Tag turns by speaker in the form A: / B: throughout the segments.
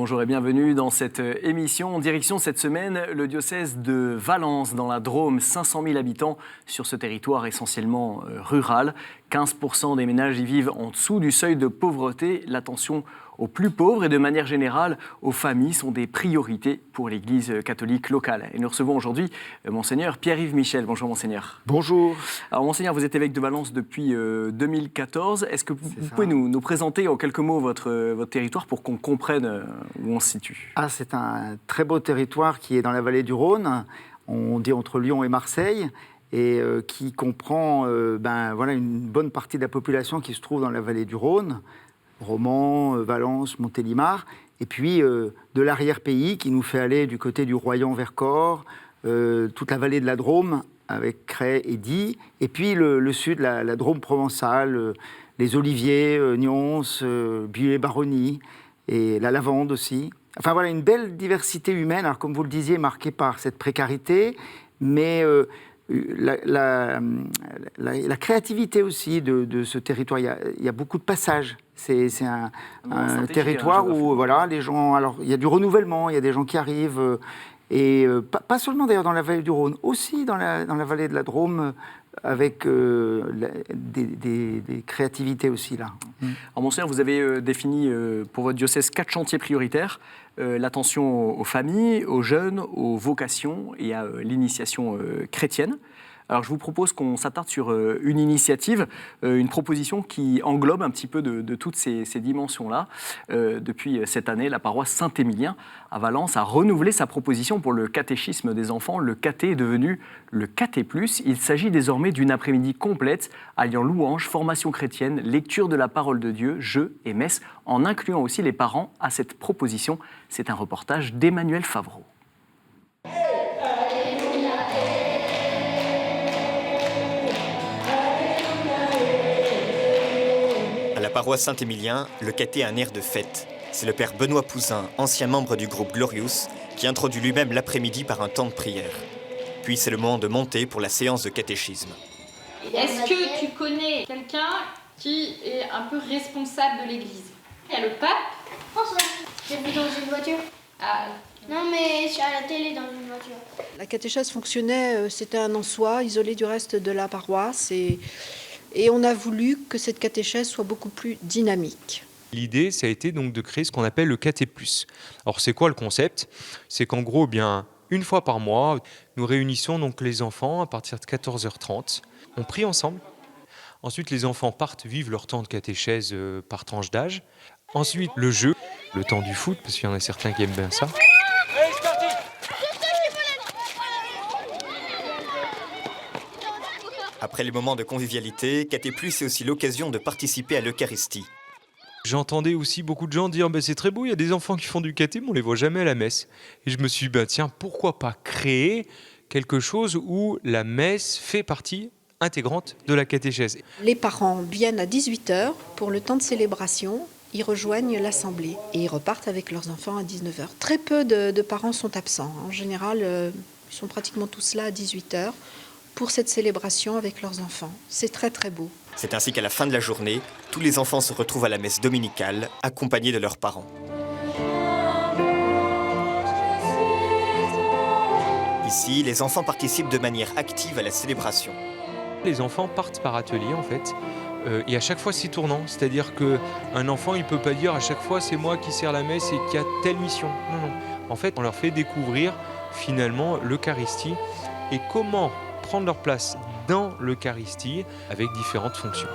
A: Bonjour et bienvenue dans cette émission. En direction cette semaine, le diocèse de Valence, dans la Drôme, 500 000 habitants sur ce territoire essentiellement rural. 15% des ménages y vivent en dessous du seuil de pauvreté. L'attention aux plus pauvres et de manière générale aux familles sont des priorités pour l'Église catholique locale. Et nous recevons aujourd'hui Monseigneur Pierre-Yves Michel. Bonjour Monseigneur.
B: Bonjour.
A: Alors Monseigneur, vous êtes évêque de Valence depuis 2014. Est-ce que vous pouvez nous présenter en quelques mots votre territoire pour qu'on comprenne où on se situe?
B: C'est un très beau territoire qui est dans la vallée du Rhône, on dit entre Lyon et Marseille, et qui comprend une bonne partie de la population qui se trouve dans la vallée du Rhône, Romans, Valence, Montélimar, et puis de l'arrière-pays qui nous fait aller du côté du Royan-Vercors, toute la vallée de la Drôme avec Cray et Die, et puis le sud, la Drôme provençale, les oliviers, Nyons, Buis-les-Baronnies, et la lavande aussi. Enfin voilà, une belle diversité humaine, alors comme vous le disiez, marquée par cette précarité, mais la créativité aussi de ce territoire. Il y a beaucoup de passages. C'est un territoire où les gens... Alors, il y a du renouvellement, il y a des gens qui arrivent, et pas seulement d'ailleurs dans la vallée du Rhône, aussi dans la vallée de la Drôme, avec des créativités aussi là.
A: Alors Monseigneur, vous avez défini pour votre diocèse 4 chantiers prioritaires. L'attention aux familles, aux jeunes, aux vocations et à l'initiation chrétienne. Alors je vous propose qu'on s'attarde sur une initiative, une proposition qui englobe un petit peu de toutes ces dimensions-là. Depuis cette année, la paroisse Saint-Émilien à Valence a renouvelé sa proposition pour le catéchisme des enfants. Le caté est devenu le caté+. Il s'agit désormais d'une après-midi complète alliant louange, formation chrétienne, lecture de la parole de Dieu, jeux et messes, en incluant aussi les parents à cette proposition. C'est un reportage d'Emmanuel Favreau.
C: À la paroisse Saint-Émilien, le caté a un air de fête. C'est le père Benoît Pouzin, ancien membre du groupe Glorious, qui introduit lui-même l'après-midi par un temps de prière. Puis c'est le moment de monter pour la séance de catéchisme.
D: Est-ce que tu connais quelqu'un qui est un peu responsable de l'Église? Il y a le pape.
E: François, j'ai vu dans une voiture. Non, mais à la télé dans une voiture.
F: La catéchèse fonctionnait, c'était un en soi, isolé du reste de la paroisse, et on a voulu que cette catéchèse soit beaucoup plus dynamique.
G: L'idée, ça a été donc de créer ce qu'on appelle le caté+. Alors c'est quoi le concept? C'est qu'en gros, une fois par mois, nous réunissons donc les enfants à partir de 14h30. On prie ensemble. Ensuite, les enfants partent vivre leur temps de catéchèse par tranche d'âge. Ensuite, le jeu, le temps du foot, parce qu'il y en a certains qui aiment bien ça.
C: Après les moments de convivialité, caté+, c'est aussi l'occasion de participer à l'Eucharistie.
G: J'entendais aussi beaucoup de gens dire c'est très beau, il y a des enfants qui font du caté, mais on les voit jamais à la messe. Et je me suis dit tiens, pourquoi pas créer quelque chose où la messe fait partie intégrante de la catéchèse.
F: Les parents viennent à 18h pour le temps de célébration, ils rejoignent l'assemblée et ils repartent avec leurs enfants à 19h. Très peu de parents sont absents. En général, ils sont pratiquement tous là à 18h pour cette célébration avec leurs enfants. C'est très très beau.
C: C'est ainsi qu'à la fin de la journée, tous les enfants se retrouvent à la messe dominicale, accompagnés de leurs parents. Ici, les enfants participent de manière active à la célébration.
G: Les enfants partent par atelier en fait, et à chaque fois c'est tournant, c'est-à-dire qu'un enfant il ne peut pas dire à chaque fois c'est moi qui sers la messe et qui a telle mission. Non. En fait, on leur fait découvrir finalement l'Eucharistie et comment prendre leur place dans l'Eucharistie avec différentes fonctions.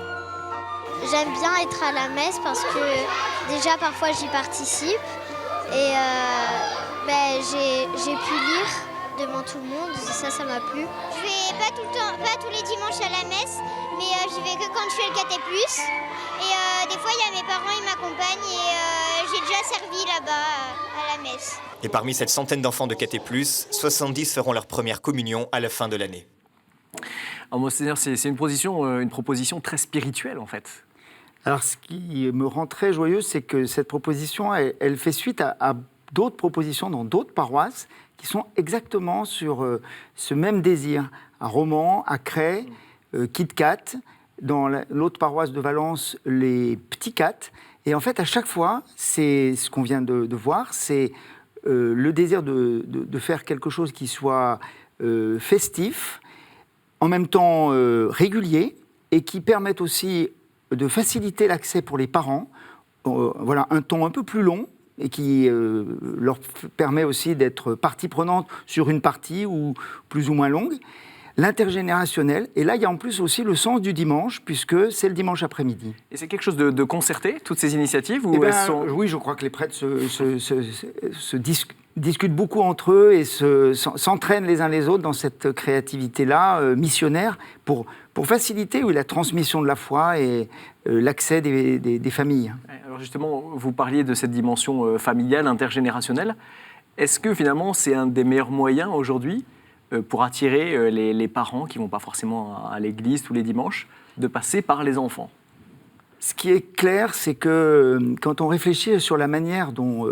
E: J'aime bien être à la messe parce que déjà parfois j'y participe et j'ai pu lire devant tout le monde, ça m'a plu. Je vais pas tout le temps, pas tous les dimanches à la messe, mais j'y vais que quand je fais le caté+. Et des fois il y a mes parents, ils m'accompagnent et j'ai déjà servi là-bas à la messe.
C: Et parmi cette centaine d'enfants de caté+, 70 feront leur première communion à la fin de l'année.
A: Alors Monseigneur, c'est une proposition très spirituelle en fait.
B: Alors ce qui me rend très joyeux, c'est que cette proposition, elle fait suite à d'autres propositions dans d'autres paroisses qui sont exactement sur ce même désir. À Romans, à Cray, KitKat, dans l'autre paroisse de Valence, les petits cates. Et en fait, à chaque fois, c'est ce qu'on vient de voir, c'est le désir de faire quelque chose qui soit festif, en même temps régulier, et qui permette aussi de faciliter l'accès pour les parents. Voilà, un temps un peu plus long, et qui leur permet aussi d'être partie prenante sur une partie ou plus ou moins longue. L'intergénérationnel, et là il y a en plus aussi le sens du dimanche, puisque c'est le dimanche après-midi.
A: Et c'est quelque chose de concerté, toutes ces initiatives ou
B: Oui, je crois que les prêtres discutent beaucoup entre eux et s'entraînent les uns les autres dans cette créativité-là, missionnaire, pour faciliter la transmission de la foi et l'accès des familles.
A: Alors justement, vous parliez de cette dimension familiale, intergénérationnelle. Est-ce que finalement c'est un des meilleurs moyens aujourd'hui pour attirer les parents qui ne vont pas forcément à l'église tous les dimanches, de passer par les enfants?
B: Ce qui est clair, c'est que quand on réfléchit sur la manière dont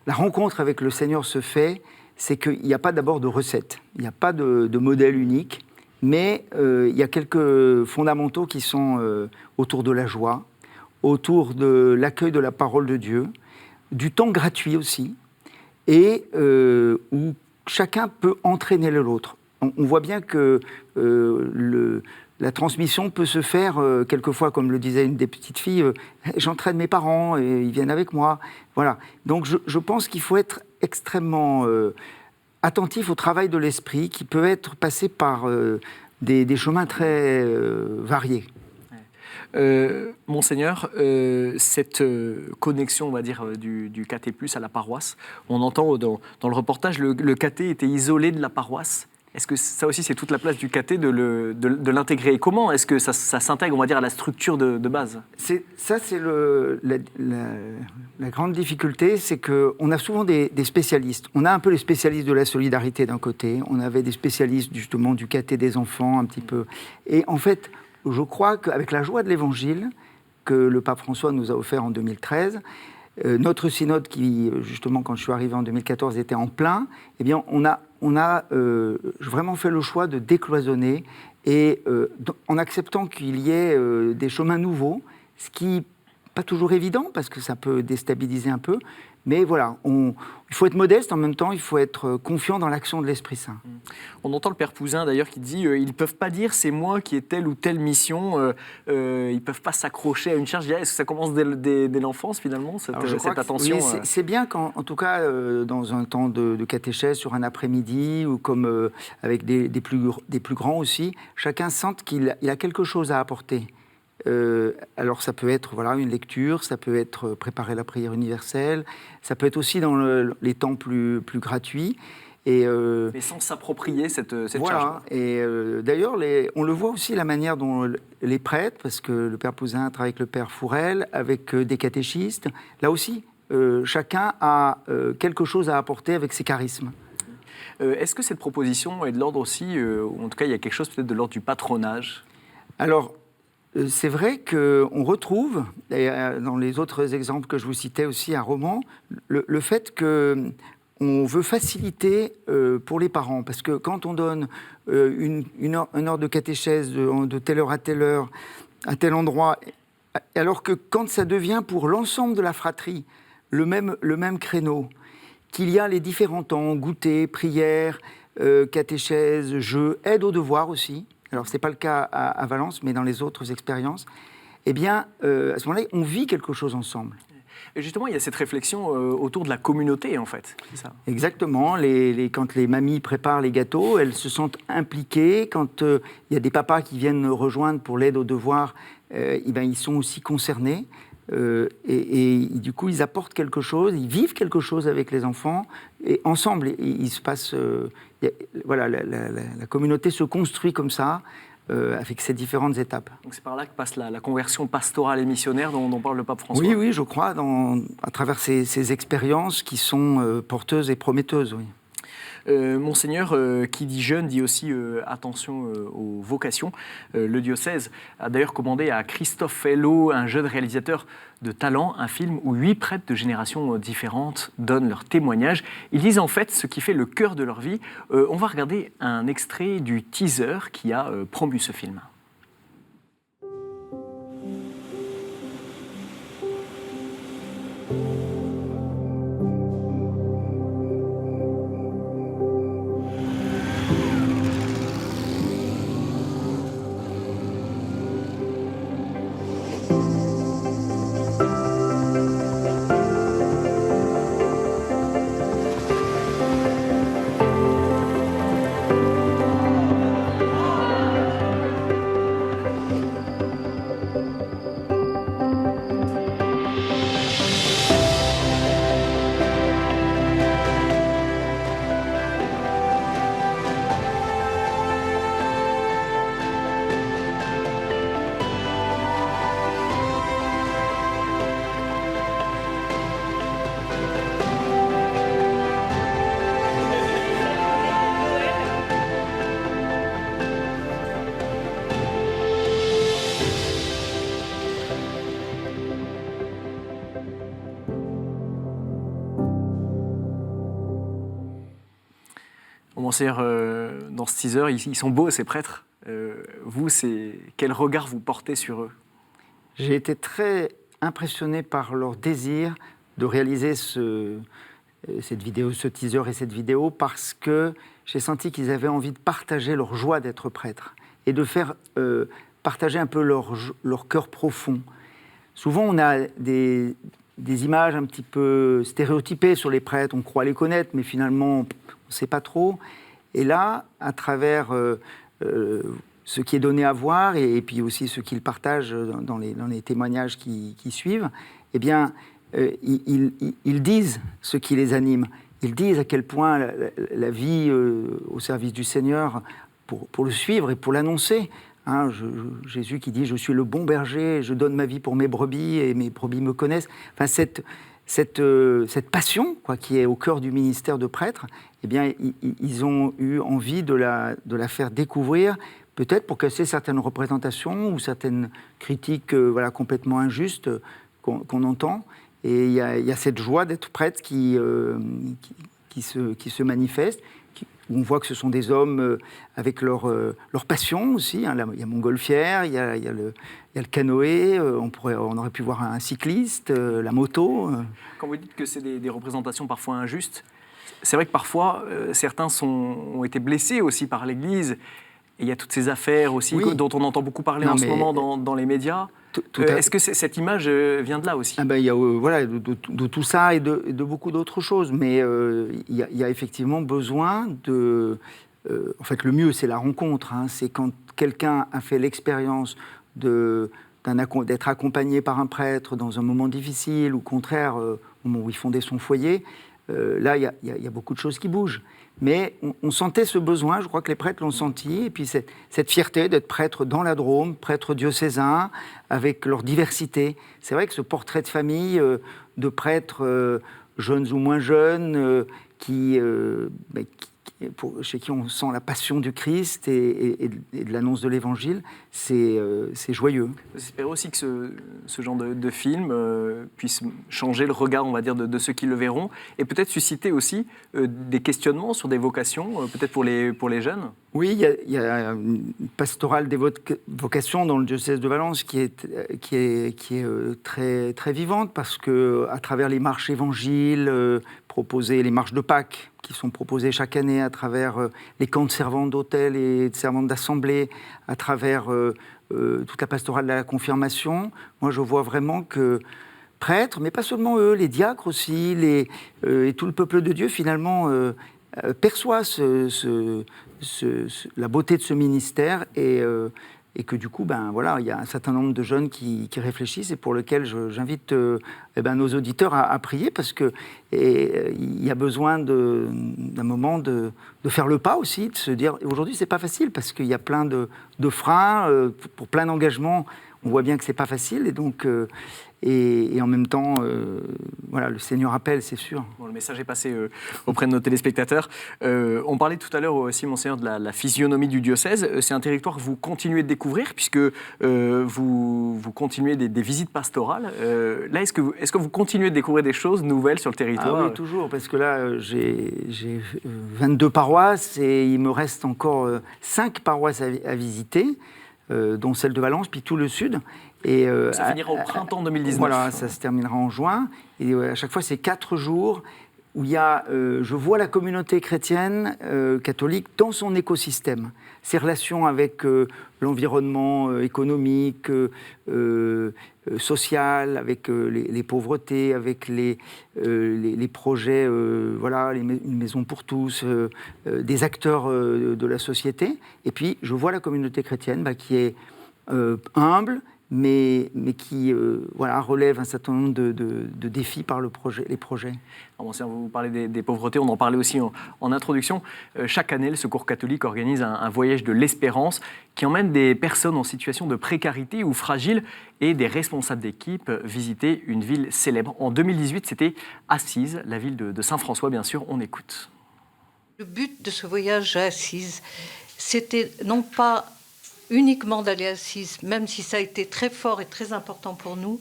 B: la rencontre avec le Seigneur se fait, c'est qu'il n'y a pas d'abord de recette, il n'y a pas de modèle unique, mais il y a quelques fondamentaux qui sont autour de la joie, autour de l'accueil de la parole de Dieu, du temps gratuit aussi, et où chacun peut entraîner l'autre. On voit bien que la transmission peut se faire quelquefois, comme le disait une des petites filles, j'entraîne mes parents et ils viennent avec moi. Voilà. Donc je pense qu'il faut être extrêmement attentif au travail de l'esprit qui peut être passé par des chemins très variés.
A: Monseigneur, cette connexion, on va dire, du caté plus à la paroisse, on entend dans le reportage, le caté était isolé de la paroisse. Est-ce que ça aussi, c'est toute la place du caté de l'intégrer? Et comment est-ce que ça s'intègre, on va dire, à la structure de base?
B: Ça, c'est la grande difficulté, c'est qu'on a souvent des spécialistes. On a un peu les spécialistes de la solidarité d'un côté, on avait des spécialistes justement du caté des enfants un petit peu. Et en fait, je crois qu'avec la joie de l'Évangile que le pape François nous a offert en 2013, notre synode qui, justement, quand je suis arrivé en 2014, était en plein, eh bien, on a vraiment fait le choix de décloisonner et en acceptant qu'il y ait des chemins nouveaux, ce qui n'est pas toujours évident parce que ça peut déstabiliser un peu. Mais voilà, il faut être modeste, en même temps, il faut être confiant dans l'action de l'Esprit Saint.
A: On entend le Père Pouzin, d'ailleurs, qui dit ils ne peuvent pas dire c'est moi qui ai telle ou telle mission, ils ne peuvent pas s'accrocher à une charge. Est-ce que ça commence dès l'enfance, finalement, cette attention?
B: Oui, c'est bien qu'en tout cas, dans un temps de catéchèse, sur un après-midi, ou comme avec des plus grands aussi, chacun sente qu'il a quelque chose à apporter. Alors ça peut être une lecture, ça peut être préparer la prière universelle, ça peut être aussi dans les temps plus gratuits.
A: Mais sans s'approprier cette charge.
B: Et d'ailleurs, on le voit aussi la manière dont les prêtres, parce que le Père Pouzin travaille avec le Père Fourel, avec des catéchistes, là aussi, chacun a quelque chose à apporter avec ses charismes.
A: Est-ce que cette proposition est de l'ordre aussi, ou en tout cas il y a quelque chose peut-être de l'ordre du patronage?
B: Alors, c'est vrai qu'on retrouve, dans les autres exemples que je vous citais aussi à Romans, le fait qu'on veut faciliter pour les parents. Parce que quand on donne une heure de catéchèse de telle heure, à tel endroit, alors que quand ça devient pour l'ensemble de la fratrie le même créneau, qu'il y a les différents temps, goûter, prière, catéchèse, jeu, aide aux devoirs aussi. Alors, ce n'est pas le cas à Valence, mais dans les autres expériences, eh bien, à ce moment-là, on vit quelque chose ensemble.
A: Et justement, il y a cette réflexion autour de la communauté, en fait. C'est ça.
B: Exactement. Quand les mamies préparent les gâteaux, elles se sentent impliquées. Quand il y a des papas qui viennent rejoindre pour l'aide aux devoirs, ils sont aussi concernés. Et du coup, ils apportent quelque chose, ils vivent quelque chose avec les enfants, et ensemble, il se passe... la communauté se construit comme ça, avec ces différentes étapes.
A: Donc c'est par là que passe la conversion pastorale et missionnaire dont parle le pape François.
B: Oui, je crois, à travers ces expériences qui sont porteuses et prometteuses, oui.
A: Monseigneur, qui dit jeune, dit aussi attention aux vocations. Le diocèse a d'ailleurs commandé à Christophe Fellow, un jeune réalisateur de talent, un film où 8 prêtres de générations différentes donnent leur témoignage. Ils disent en fait ce qui fait le cœur de leur vie. On va regarder un extrait du teaser qui a promu ce film. Monseigneur, dans ce teaser, ils sont beaux ces prêtres. Vous, quel regard vous portez sur eux?
B: J'ai été très impressionné par leur désir de réaliser cette vidéo, ce teaser et cette vidéo, parce que j'ai senti qu'ils avaient envie de partager leur joie d'être prêtres et de faire partager un peu leur cœur profond. Souvent, on a des images un petit peu stéréotypées sur les prêtres, on croit les connaître, mais finalement, on ne sait pas trop. Et là, à travers ce qui est donné à voir, et puis aussi ce qu'ils partagent dans les témoignages qui suivent, eh bien, ils disent ce qui les anime. Ils disent à quel point la vie au service du Seigneur, pour le suivre et pour l'annoncer. Hein, Jésus qui dit « Je suis le bon berger, je donne ma vie pour mes brebis et mes brebis me connaissent ». Enfin, cette passion qui est au cœur du ministère de prêtre, eh bien, ils ont eu envie de la faire découvrir, peut-être pour casser certaines représentations ou certaines critiques complètement injustes qu'on entend. Et il y a cette joie d'être prêtre qui se manifeste. On voit que ce sont des hommes avec leur passion aussi. Hein. Il y a Montgolfière, il y a le canoë, on aurait pu voir un cycliste, la moto.
A: Quand vous dites que c'est des représentations parfois injustes, c'est vrai que parfois certains ont été blessés aussi par l'Église. Et il y a toutes ces affaires aussi dont on entend beaucoup parler en ce moment dans les médias. Est-ce que cette image vient de là aussi?
B: Il y a de tout ça et de beaucoup d'autres choses. Mais il y a effectivement besoin de... en fait, le mieux, c'est la rencontre. Hein. C'est quand quelqu'un a fait l'expérience d'être accompagné par un prêtre dans un moment difficile, ou au contraire, au moment où il fondait son foyer. Là, il y a beaucoup de choses qui bougent. Mais on sentait ce besoin, je crois que les prêtres l'ont senti, et puis cette fierté d'être prêtre dans la Drôme, prêtre diocésain, avec leur diversité. C'est vrai que ce portrait de famille de prêtres jeunes ou moins jeunes, chez qui on sent la passion du Christ et de l'annonce de l'Évangile, c'est joyeux.
A: J'espère aussi que ce genre de film puisse changer le regard, on va dire, de ceux qui le verront, et peut-être susciter aussi des questionnements sur des vocations, peut-être pour les jeunes.
B: Oui, il y a une pastorale des vocations dans le diocèse de Valence qui est très, très vivante, parce qu'à travers les marches évangiles proposées, les marches de Pâques, qui sont proposées chaque année à travers les camps de servantes d'hôtel et de servantes d'assemblée, à travers toute la pastorale de la confirmation. Moi, je vois vraiment que prêtres, mais pas seulement eux, les diacres aussi, et tout le peuple de Dieu, finalement, perçoit la beauté de ce ministère et que du coup, il y a un certain nombre de jeunes qui réfléchissent et pour lesquels j'invite nos auditeurs à prier, parce qu'il y a besoin d'un moment de faire le pas aussi, de se dire, aujourd'hui c'est pas facile parce qu'il y a plein de freins, pour plein d'engagements, on voit bien que c'est pas facile, et donc et en même temps, le Seigneur appelle, c'est sûr.
A: Bon, le message est passé auprès de nos téléspectateurs. On parlait tout à l'heure aussi, Monseigneur, de la physionomie du diocèse. C'est un territoire que vous continuez de découvrir, puisque vous continuez des visites pastorales. Là, est-ce que vous continuez de découvrir des choses nouvelles sur le territoire?
B: Ah oui, toujours, parce que là, j'ai 22 paroisses et il me reste encore 5 paroisses à visiter, dont celle de Valence, puis tout le sud. Et,
A: ça finira au printemps 2019.
B: Voilà, ça se terminera en juin. Et à chaque fois, c'est 4 jours où je vois la communauté chrétienne catholique dans son écosystème. Ses relations avec l'environnement économique, social, avec les pauvretés, avec les projets, une maison pour tous, des acteurs de la société. Et puis, je vois la communauté chrétienne qui est humble, mais qui relève un certain nombre de défis par les projets.
A: Alors, vous parlez des pauvretés, on en parlait aussi en introduction. Chaque année, le Secours catholique organise un voyage de l'espérance qui emmène des personnes en situation de précarité ou fragiles et des responsables d'équipe visiter une ville célèbre. En 2018, c'était Assise, la ville de Saint-François, bien sûr. On écoute.
H: Le but de ce voyage à Assise, c'était non pas uniquement d'aller à Assise, même si ça a été très fort et très important pour nous,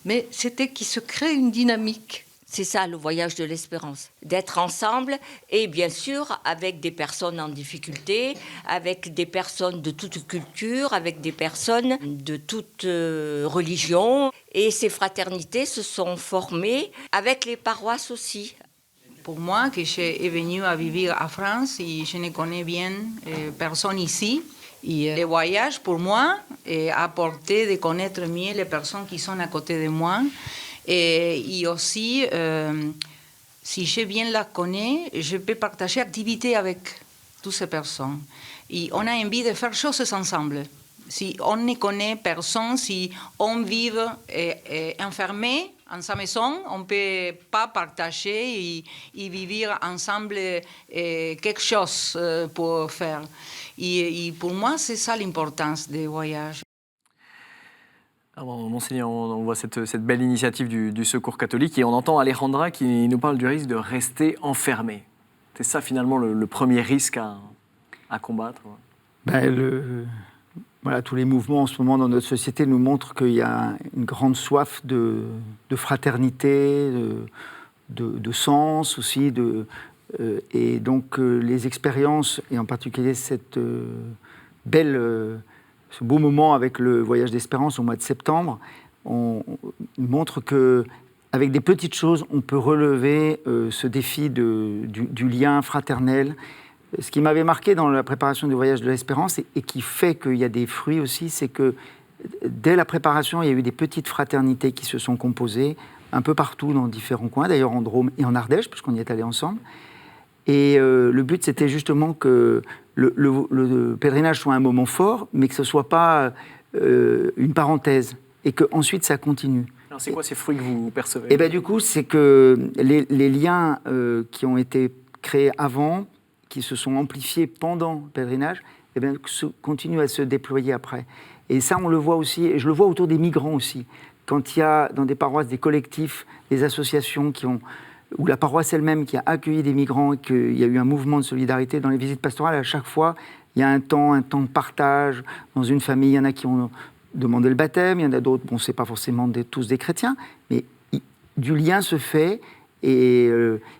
H: mais c'était qu'il se crée une dynamique
I: C'est ça le voyage de l'espérance, d'être ensemble et bien sûr avec des personnes en difficulté, avec des personnes de toute culture, avec des personnes de toute religion. Et ces fraternités se sont formées avec les paroisses aussi.
J: Pour moi, que je suis venue à vivre en France et je ne connais bien personne ici. Et le voyage, pour moi, a apporté de connaître mieux les personnes qui sont à côté de moi. Et aussi, si je bien la connais, je peux partager activités avec toutes ces personnes. Et on a envie de faire choses ensemble. Si on ne connaît personne, si on vit enfermé en sa maison, on ne peut pas partager et vivre ensemble quelque chose pour faire. Et pour moi, c'est ça l'importance des voyages.
A: Alors, Monseigneur, on voit cette belle initiative du Secours catholique et on entend Alejandra qui nous parle du risque de rester enfermé. C'est ça finalement le premier risque à combattre.
B: Voilà, tous les mouvements en ce moment dans notre société nous montrent qu'il y a une grande soif de fraternité, de sens aussi, et donc les expériences, et en particulier cette ce beau moment avec le voyage d'espérance au mois de septembre, on montre qu'avec des petites choses, on peut relever ce défi du lien fraternel. Ce qui m'avait marqué dans la préparation du voyage de l'espérance et qui fait qu'il y a des fruits aussi, c'est que dès la préparation, il y a eu des petites fraternités qui se sont composées un peu partout dans différents coins, d'ailleurs en Drôme et en Ardèche, puisqu'on y est allé ensemble. Et le but, c'était justement que le pèlerinage soit un moment fort, mais que ce ne soit pas une parenthèse, et qu'ensuite ça continue.
A: Alors c'est quoi ces fruits que vous percevez ?
B: Et bien du coup, c'est que les liens qui ont été créés avant, qui se sont amplifiés pendant le pèlerinage, eh bien, continuent à se déployer après. Et ça, on le voit aussi, et je le vois autour des migrants aussi. Quand il y a dans des paroisses des collectifs, des associations ou la paroisse elle-même qui a accueilli des migrants, et qu'il y a eu un mouvement de solidarité dans les visites pastorales, à chaque fois, il y a un temps de partage. Dans une famille, il y en a qui ont demandé le baptême, il y en a d'autres, bon, c'est pas forcément tous des chrétiens, mais du lien se fait. Et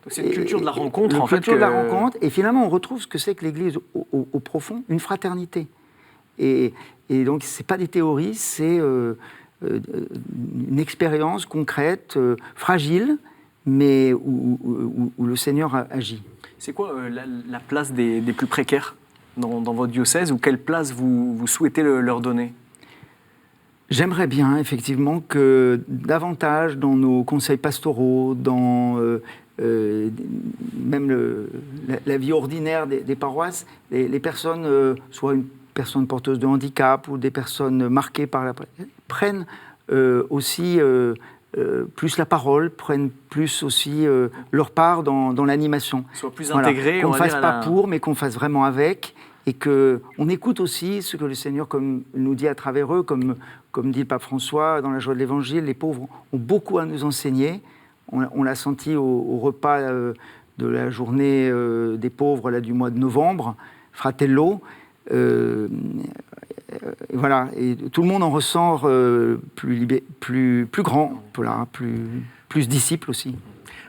A: c'est une culture de la rencontre,
B: en fait. Une culture de la rencontre, et finalement, on retrouve ce que c'est que l'Église au profond, une fraternité. Et donc, ce n'est pas des théories, c'est une expérience concrète, fragile, mais où le Seigneur agit.
A: C'est quoi la place des plus précaires dans votre diocèse, ou quelle place vous souhaitez leur donner ?
B: J'aimerais bien, effectivement, que davantage dans nos conseils pastoraux, dans même la vie ordinaire des paroisses, les personnes, soit une personne porteuse de handicap ou des personnes marquées par prennent aussi plus la parole, prennent plus aussi leur part dans l'animation.
A: Soit plus intégrés,
B: qu'on ne fasse pas pour, mais qu'on fasse vraiment avec. Et qu'on écoute aussi ce que le Seigneur nous dit à travers eux, comme dit le pape François dans la joie de l'Évangile, les pauvres ont beaucoup à nous enseigner. On l'a senti au repas de la journée des pauvres là, du mois de novembre, Fratello. Voilà, et tout le monde en ressort plus grand, voilà, plus disciple aussi.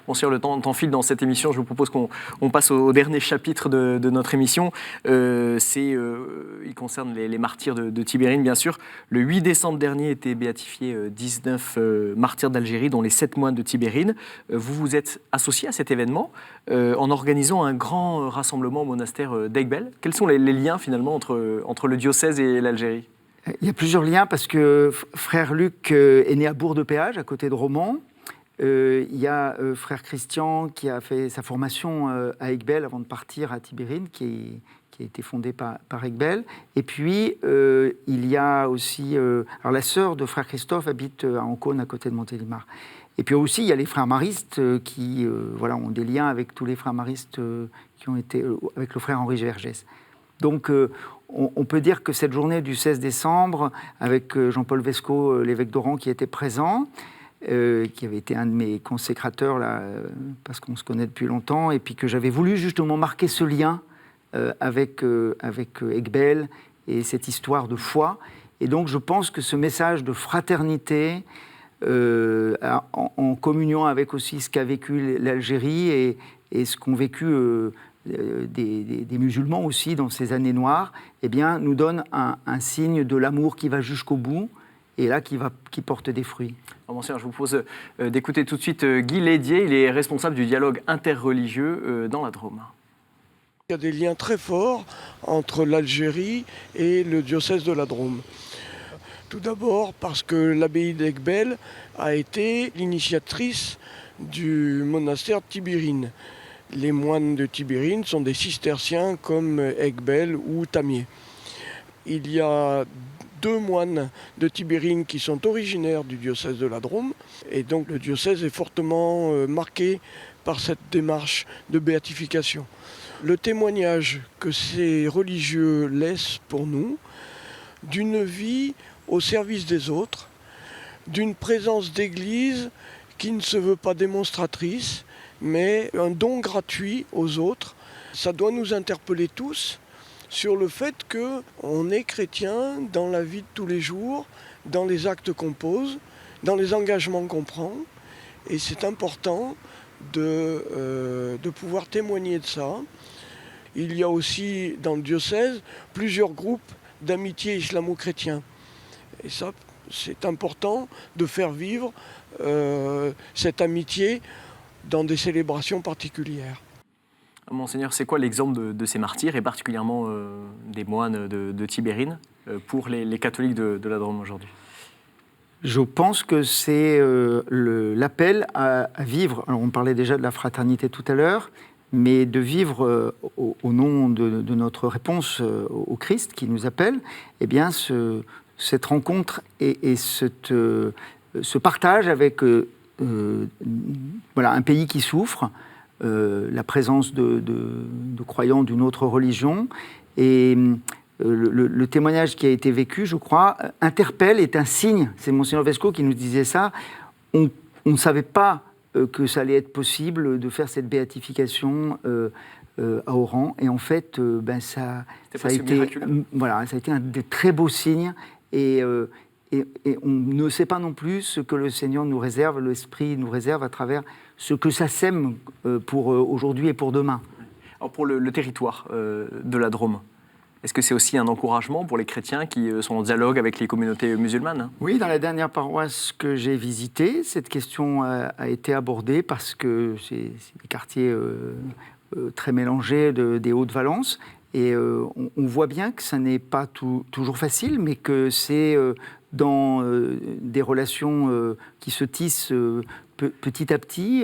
A: Bon, sur le temps file dans cette émission, je vous propose qu'on passe au dernier chapitre de notre émission. Il concerne les martyrs de Tibérine, bien sûr. Le 8 décembre dernier étaient béatifiés 19 martyrs d'Algérie, dont les 7 moines de Tibérine. Vous vous êtes associé à cet événement en organisant un grand rassemblement au monastère d'Aigbel. Quels sont les liens, finalement, entre le diocèse et l'Algérie ?
B: Il y a plusieurs liens, parce que frère Luc est né à Bourg-de-Péage, à côté de Romans. Il y a frère Christian qui a fait sa formation à Aigbel avant de partir à Tibérine, qui a été fondée par Aigbel. Et puis, il y a aussi... alors, la sœur de frère Christophe habite à Ancône, à côté de Montélimar. Et puis aussi, il y a les frères maristes qui ont des liens avec tous les frères maristes qui ont été... avec le frère Henri Vergès. Donc, on peut dire que cette journée du 16 décembre, avec Jean-Paul Vesco, l'évêque d'Oran, qui était présent, qui avait été un de mes consécrateurs, là, parce qu'on se connaît depuis longtemps, et puis que j'avais voulu justement marquer ce lien avec Aigbel et cette histoire de foi. Et donc je pense que ce message de fraternité, en communion avec aussi ce qu'a vécu l'Algérie et ce qu'ont vécu des musulmans aussi dans ces années noires, eh bien, nous donne un signe de l'amour qui va jusqu'au bout et là qui porte des fruits.
A: Alors, Monseigneur, je vous propose d'écouter tout de suite Guy Lédier, il est responsable du dialogue interreligieux dans la Drôme.
K: Il y a des liens très forts entre l'Algérie et le diocèse de la Drôme. Tout d'abord parce que l'abbaye d'Aiguebel a été l'initiatrice du monastère de Tibérine. Les moines de Tibérine sont des cisterciens comme Aiguebel ou Tamier. Il y a 2 moines de Tibérine qui sont originaires du diocèse de la Drôme. Et donc le diocèse est fortement marqué par cette démarche de béatification. Le témoignage que ces religieux laissent pour nous, d'une vie au service des autres, d'une présence d'église qui ne se veut pas démonstratrice, mais un don gratuit aux autres, ça doit nous interpeller tous sur le fait qu'on est chrétien dans la vie de tous les jours, dans les actes qu'on pose, dans les engagements qu'on prend, et c'est important de pouvoir témoigner de ça. Il y a aussi dans le diocèse plusieurs groupes d'amitié islamo-chrétiens. Et ça, c'est important de faire vivre cette amitié dans des célébrations particulières.
A: Monseigneur, c'est quoi l'exemple de ces martyrs, et particulièrement des moines de Tibérine, pour les catholiques de la Drôme aujourd'hui?
B: Je pense que c'est l'appel à vivre, alors on parlait déjà de la fraternité tout à l'heure, mais de vivre au nom de notre réponse au Christ qui nous appelle, eh bien cette rencontre et ce partage avec un pays qui souffre, la présence de croyants d'une autre religion, et le témoignage qui a été vécu, je crois, interpelle, est un signe. C'est Monseigneur Vesco qui nous disait ça. On ne savait pas que ça allait être possible de faire cette béatification à Oran, et en fait, ça a été un des très beaux signes, et on ne sait pas non plus ce que le Seigneur nous réserve, l'Esprit nous réserve à travers ce que ça sème pour aujourd'hui et pour demain.
A: Alors pour le territoire de la Drôme, est-ce que c'est aussi un encouragement pour les chrétiens qui sont en dialogue avec les communautés musulmanes?
B: Oui, dans la dernière paroisse que j'ai visitée, cette question a été abordée parce que c'est des quartiers très mélangés des Hauts-de-Valence. Et on voit bien que ça n'est pas toujours facile, mais que c'est dans des relations qui se tissent petit à petit,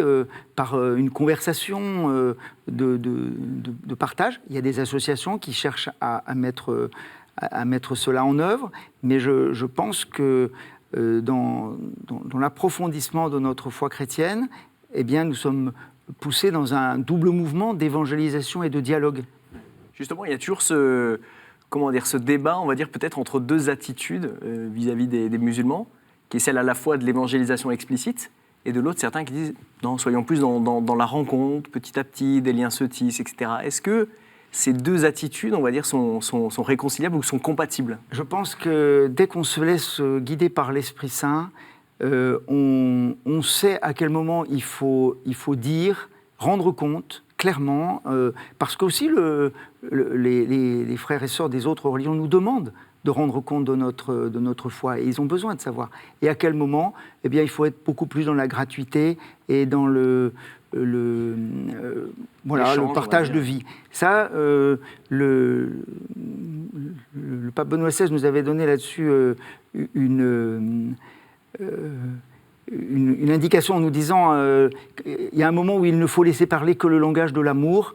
B: par une conversation de partage. Il y a des associations qui cherchent à mettre cela en œuvre, mais je pense que dans l'approfondissement de notre foi chrétienne, eh bien, nous sommes poussés dans un double mouvement d'évangélisation et de dialogue.
A: Justement, il y a toujours ce débat, on va dire, peut-être entre 2 attitudes vis-à-vis des musulmans, qui est celle à la fois de l'évangélisation explicite, et de l'autre, certains qui disent « non, soyons plus dans la rencontre, petit à petit, des liens se tissent, etc. » Est-ce que ces 2 attitudes, on va dire, sont réconciliables ou sont compatibles?
B: Je pense que dès qu'on se laisse guider par l'Esprit Saint, on sait à quel moment il faut dire, rendre compte, clairement, parce qu'aussi les frères et sœurs des autres religions nous demandent de rendre compte de notre foi, et ils ont besoin de savoir. Et à quel moment, eh bien, il faut être beaucoup plus dans la gratuité et dans le partage de vie. Ça, le pape Benoît XVI nous avait donné là-dessus une indication en nous disant il y a un moment où il ne faut laisser parler que le langage de l'amour,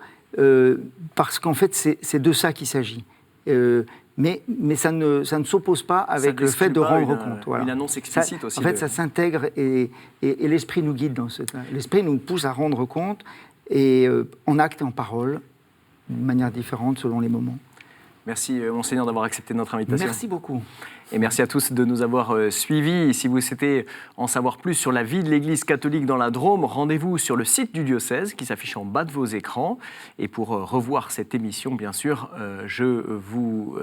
B: parce qu'en fait, c'est de ça qu'il s'agit. Mais ça ne s'oppose pas avec le fait de rendre compte. Voilà.
A: Une annonce explicite aussi.
B: En fait, ça s'intègre, et l'Esprit nous guide dans ce temps. L'Esprit nous pousse à rendre compte, et en acte et en parole, d'une manière différente selon les moments.
A: Merci, Monseigneur, d'avoir accepté notre invitation.
B: Merci beaucoup.
A: Et merci à tous de nous avoir suivis. Si vous souhaitez en savoir plus sur la vie de l'Église catholique dans la Drôme, rendez-vous sur le site du diocèse qui s'affiche en bas de vos écrans. Et pour revoir cette émission, bien sûr, je vous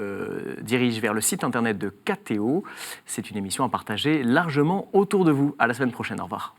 A: dirige vers le site internet de KTO. C'est une émission à partager largement autour de vous. À la semaine prochaine. Au revoir.